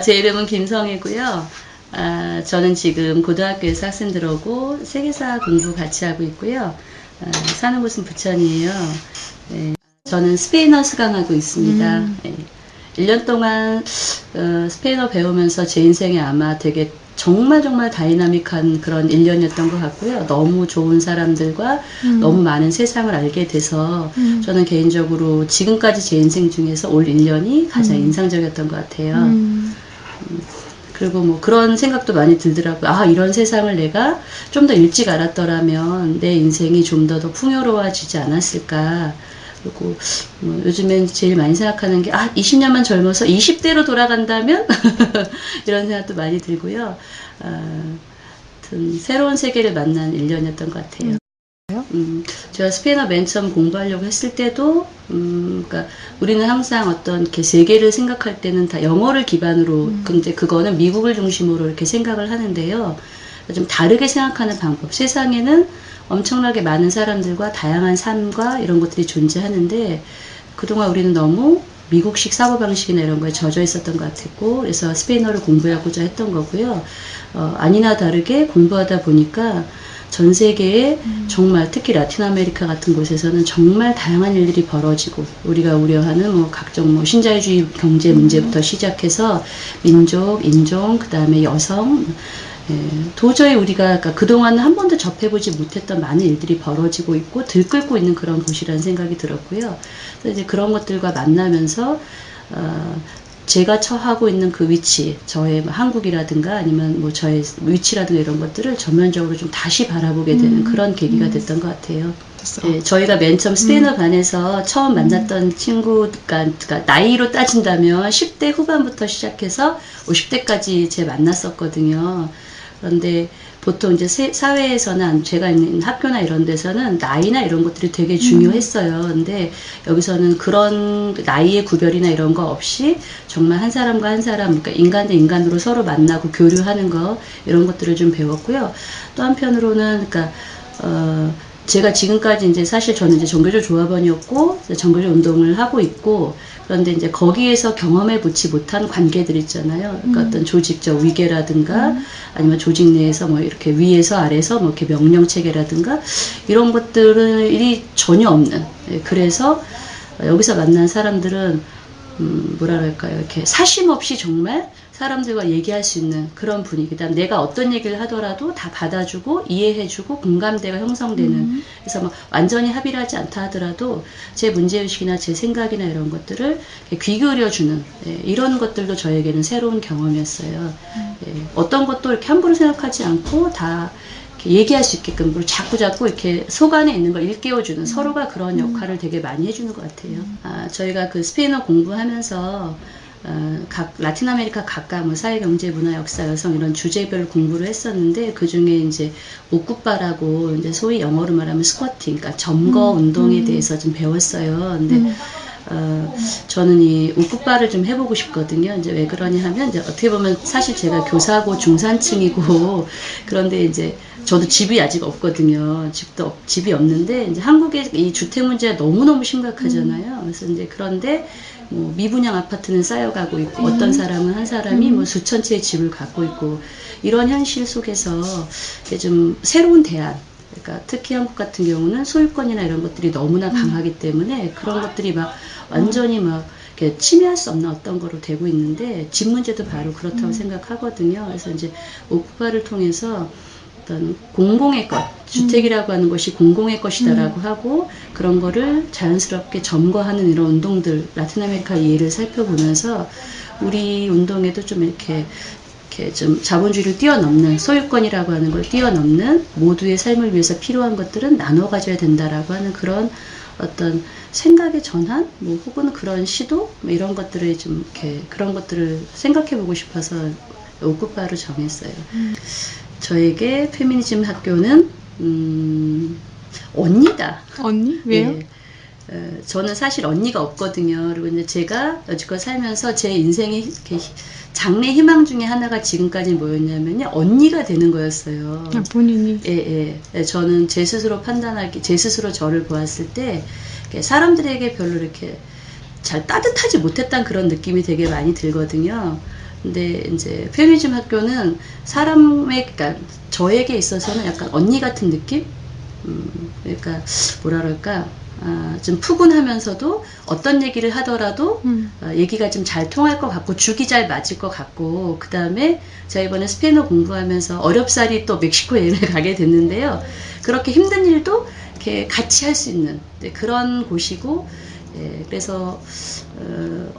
제 이름은 김성희고요. 저는 지금 고등학교에서 학생들 오고 세계사 공부 같이 하고 있고요. 사는 곳은 부천이에요. 네, 저는 스페인어 수강하고 있습니다. 네, 1년 동안 스페인어 배우면서 제 인생에 아마 되게 정말 다이나믹한 그런 1년이었던 것 같고요. 너무 좋은 사람들과 너무 많은 세상을 알게 돼서 저는 개인적으로 지금까지 제 인생 중에서 올 1년이 가장 인상적이었던 것 같아요. 그리고 뭐 그런 생각도 많이 들더라고요. 이런 세상을 내가 좀 더 일찍 알았더라면 내 인생이 좀 더 풍요로워지지 않았을까. 그리고 요즘엔 제일 많이 생각하는 게 20년만 젊어서 20대로 돌아간다면 이런 생각도 많이 들고요. 아무튼 새로운 세계를 만난 1년이었던 것 같아요. 제가 스페인어 맨 처음 공부하려고 했을 때도 그러니까 우리는 항상 어떤 이렇게 세계를 생각할 때는 다 영어를 기반으로 근데 그거는 미국을 중심으로 이렇게 생각을 하는데요. 좀 다르게 생각하는 방법. 세상에는 엄청나게 많은 사람들과 다양한 삶과 이런 것들이 존재하는데 그동안 우리는 너무 미국식 사고방식이나 이런 거에 젖어 있었던 것 같았고 그래서 스페인어를 공부하고자 했던 거고요. 아니나 다르게 공부하다 보니까 전 세계에 정말 특히 라틴 아메리카 같은 곳에서는 정말 다양한 일들이 벌어지고 우리가 우려하는 뭐 각종 뭐 신자유주의 경제 문제부터 시작해서 민족, 인종, 그 다음에 여성 도저히 우리가 그러니까 그동안 한 번도 접해보지 못했던 많은 일들이 벌어지고 있고 들끓고 있는 그런 곳이라는 생각이 들었고요. 그래서 이제 그런 것들과 만나면서 제가 처하고 있는 그 위치, 저의 한국이라든가 아니면 뭐 저의 위치라든가 이런 것들을 전면적으로 좀 다시 바라보게 되는 그런 계기가 됐던 것 같아요. 네, 저희가 맨 처음 스페인어 반에서 처음 만났던 친구가 나이로 따진다면 10대 후반부터 시작해서 50대까지 제 만났었거든요. 그런데 보통 이제 사회에서는 제가 있는 학교나 이런 데서는 나이나 이런 것들이 되게 중요했어요. 근데 여기서는 그런 나이의 구별이나 이런 거 없이 정말 한 사람과 한 사람, 그러니까 인간 대 인간으로 서로 만나고 교류하는 거 이런 것들을 좀 배웠고요. 또 한편으로는 그러니까 제가 지금까지 이제 사실 저는 이제 종교적 조합원이었고 종교적 운동을 하고 있고 그런데 이제 거기에서 경험해 보지 못한 관계들 있잖아요. 그러니까 어떤 조직적 위계라든가 아니면 조직 내에서 뭐 이렇게 위에서 아래서 뭐 이렇게 명령 체계라든가 이런 것들이 전혀 없는. 그래서 여기서 만난 사람들은 뭐라 그럴까요? 이렇게 사심 없이 정말 사람들과 얘기할 수 있는 그런 분위기. 그다음 내가 어떤 얘기를 하더라도 다 받아주고 이해해주고 공감대가 형성되는. 그래서 막 완전히 합의를 하지 않다 하더라도 제 문제의식이나 제 생각이나 이런 것들을 귀 기울여주는 이런 것들도 저에게는 새로운 경험이었어요. 어떤 것도 이렇게 함부로 생각하지 않고 다 얘기할 수 있게끔 그리고 자꾸 이렇게 속 안에 있는 걸 일깨워주는 서로가 그런 역할을 되게 많이 해주는 것 같아요. 저희가 그 스페인어 공부하면서 각 라틴 아메리카 각각 뭐 사회, 경제, 문화, 역사, 여성 이런 주제별 공부를 했었는데 그 중에 이제 오쿠파라고 이제 소위 영어로 말하면 스쿼팅, 그러니까 점거 운동에 대해서 좀 배웠어요. 근데 저는 이 오쿠파를 좀 해보고 싶거든요. 이제 왜 그러냐 하면 이제 어떻게 보면 사실 제가 교사고 중산층이고 그런데 이제 저도 집이 아직 없거든요. 집이 없는데 이제 한국의 이 주택 문제가 너무너무 심각하잖아요. 그래서 이제 그런데 뭐 미분양 아파트는 쌓여가고 있고 어떤 사람은 한 사람이 뭐 수천 채의 집을 갖고 있고 이런 현실 속에서 좀 새로운 대안 그러니까 특히 한국 같은 경우는 소유권이나 이런 것들이 너무나 강하기 때문에 그런 것들이 막 완전히 막 이렇게 침해할 수 없는 어떤 거로 되고 있는데 집 문제도 바로 그렇다고 생각하거든요. 그래서 이제 오쿠파를 통해서 어떤 공공의 것, 주택이라고 하는 것이 공공의 것이다라고 하고 그런 거를 자연스럽게 점거하는 이런 운동들, 라틴 아메리카 예를 살펴보면서 우리 운동에도 좀 이렇게 좀 자본주의를 뛰어넘는 소유권이라고 하는 걸 뛰어넘는 모두의 삶을 위해서 필요한 것들은 나눠 가져야 된다라고 하는 그런 어떤 생각의 전환, 뭐 혹은 그런 시도 뭐 이런 것들을 좀 이렇게 그런 것들을 생각해보고 싶어서 오쿠파를 정했어요. 저에게 페미니즘 학교는 언니다. 언니? 왜요? 저는 사실 언니가 없거든요. 그리고 이제 제가 여지껏 살면서 제 인생의 이렇게 장래 희망 중에 하나가 지금까지 뭐였냐면요. 언니가 되는 거였어요. 본인이? 저는 제 스스로 제 스스로 저를 보았을 때 사람들에게 별로 이렇게 잘 따뜻하지 못했던 그런 느낌이 되게 많이 들거든요. 근데 이제 페미니즘 학교는 그러니까 저에게 있어서는 약간 언니 같은 느낌? 그러니까 뭐라 그럴까? 좀 푸근하면서도 어떤 얘기를 하더라도 얘기가 좀 잘 통할 것 같고 죽이 잘 맞을 것 같고, 그 다음에 제가 이번에 스페인어 공부하면서 어렵사리 또 멕시코 여행을 가게 됐는데요. 그렇게 힘든 일도 이렇게 같이 할 수 있는 그런 곳이고, 그래서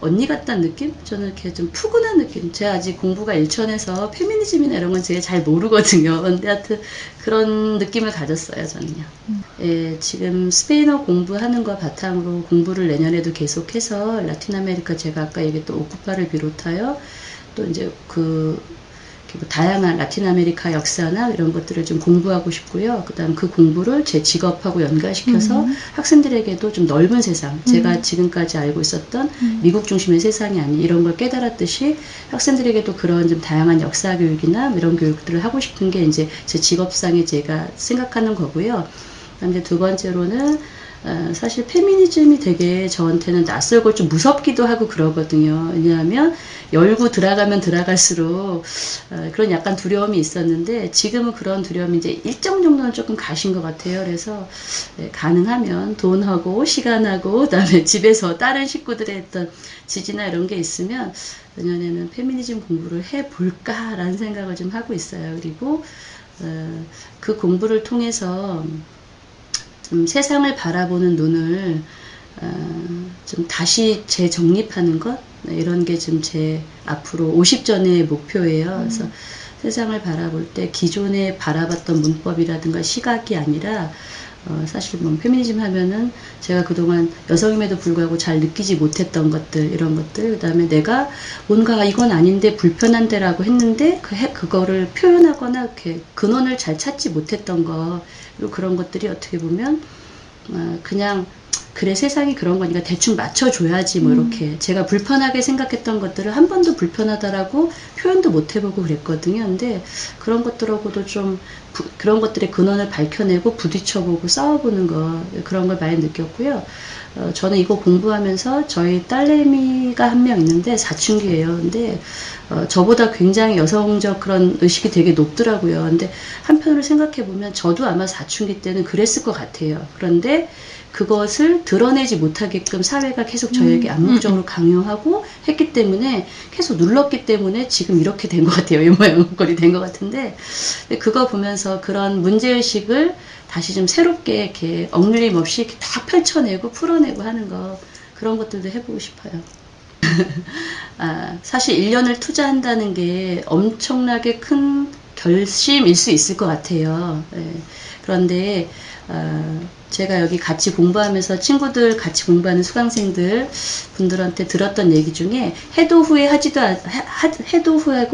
언니 같다는 느낌? 저는 이렇게 좀 푸근한 느낌. 제가 아직 공부가 일천해서 페미니즘이나 이런 건 제가 잘 모르거든요. 근데 하여튼 그런 느낌을 가졌어요, 저는요. 지금 스페인어 공부하는 거 바탕으로 공부를 내년에도 계속해서 라틴 아메리카, 제가 아까 얘기했던 오쿠파를 비롯하여 또 이제 다양한 라틴 아메리카 역사나 이런 것들을 좀 공부하고 싶고요. 그다음 그 공부를 제 직업하고 연관시켜서 학생들에게도 좀 넓은 세상, 제가 지금까지 알고 있었던 미국 중심의 세상이 아닌 이런 걸 깨달았듯이 학생들에게도 그런 좀 다양한 역사 교육이나 이런 교육들을 하고 싶은 게 이제 제 직업상에 제가 생각하는 거고요. 그다음에 두 번째로는 사실 페미니즘이 되게 저한테는 낯설고 좀 무섭기도 하고 그러거든요. 왜냐하면 열고 들어가면 들어갈수록 그런 약간 두려움이 있었는데, 지금은 그런 두려움이 이제 일정 정도는 조금 가신 것 같아요. 그래서 가능하면 돈하고 시간하고 그다음에 집에서 다른 식구들의 어떤 지지나 이런 게 있으면 내년에는 페미니즘 공부를 해볼까라는 생각을 좀 하고 있어요. 그리고 그 공부를 통해서 좀 세상을 바라보는 눈을 좀 다시 재정립하는 것, 이런 게 좀 제 앞으로 50전의 목표예요. 그래서 세상을 바라볼 때 기존에 바라봤던 문법이라든가 시각이 아니라 사실 뭐 페미니즘 하면은 제가 그동안 여성임에도 불구하고 잘 느끼지 못했던 것들, 이런 것들, 그 다음에 내가 뭔가 이건 아닌데 불편한데라고 했는데 그거를 표현하거나 이렇게 근원을 잘 찾지 못했던 거, 그리고 그런 것들이 어떻게 보면 그냥 그래 세상이 그런 거니까 대충 맞춰줘야지 뭐 이렇게 제가 불편하게 생각했던 것들을 한 번도 불편하다라고 표현도 못 해보고 그랬거든요. 근데 그런 것들하고도 좀 그런 것들의 근원을 밝혀내고 부딪혀보고 싸워보는 거, 그런 걸 많이 느꼈고요. 저는 이거 공부하면서 저희 딸내미가 한 명 있는데 사춘기예요. 근데 저보다 굉장히 여성적 그런 의식이 되게 높더라고요. 근데 한편으로 생각해보면 저도 아마 사춘기 때는 그랬을 것 같아요. 그런데 그것을 드러내지 못하게끔 사회가 계속 저에게 암묵적으로 강요하고 했기 때문에 계속 눌렀기 때문에 지금 이렇게 된 것 같아요. 이 모양꼴이 된 것 같은데, 그거 보면서 그런 문제의식을 다시 좀 새롭게 이렇게 억눌림 없이 이렇게 다 펼쳐내고 풀어내고 하는 거, 그런 것들도 해보고 싶어요. 사실 1년을 투자한다는 게 엄청나게 큰 결심일 수 있을 것 같아요. 그런데 제가 여기 같이 공부하면서 친구들 같이 공부하는 수강생들 분들한테 들었던 얘기 중에 해도 후회고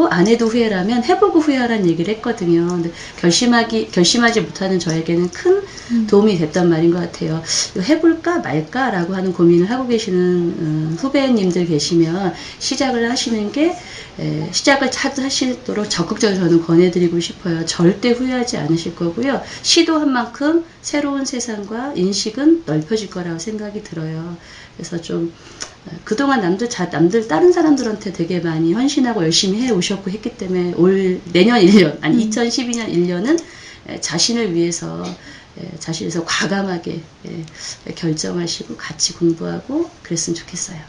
안 해도 후회라면 해보고 후회하라는 얘기를 했거든요. 근데 결심하지 못하는 저에게는 큰 도움이 됐단 말인 것 같아요. 이거 해볼까 말까라고 하는 고민을 하고 계시는 후배님들 계시면 시작을 하시는 게 시작을 하시도록 적극적으로 저는 권해드리고 싶어요. 절대 후회하지 않으실 거고요. 시도한 만큼 새로운 세상과 인식은 넓혀질 거라고 생각이 들어요. 그래서 좀 그동안 다른 사람들한테 되게 많이 헌신하고 열심히 해오셨고 했기 때문에 내년 1년, 아니 2012년 1년은 자신을 위해서 과감하게 결정하시고 같이 공부하고 그랬으면 좋겠어요.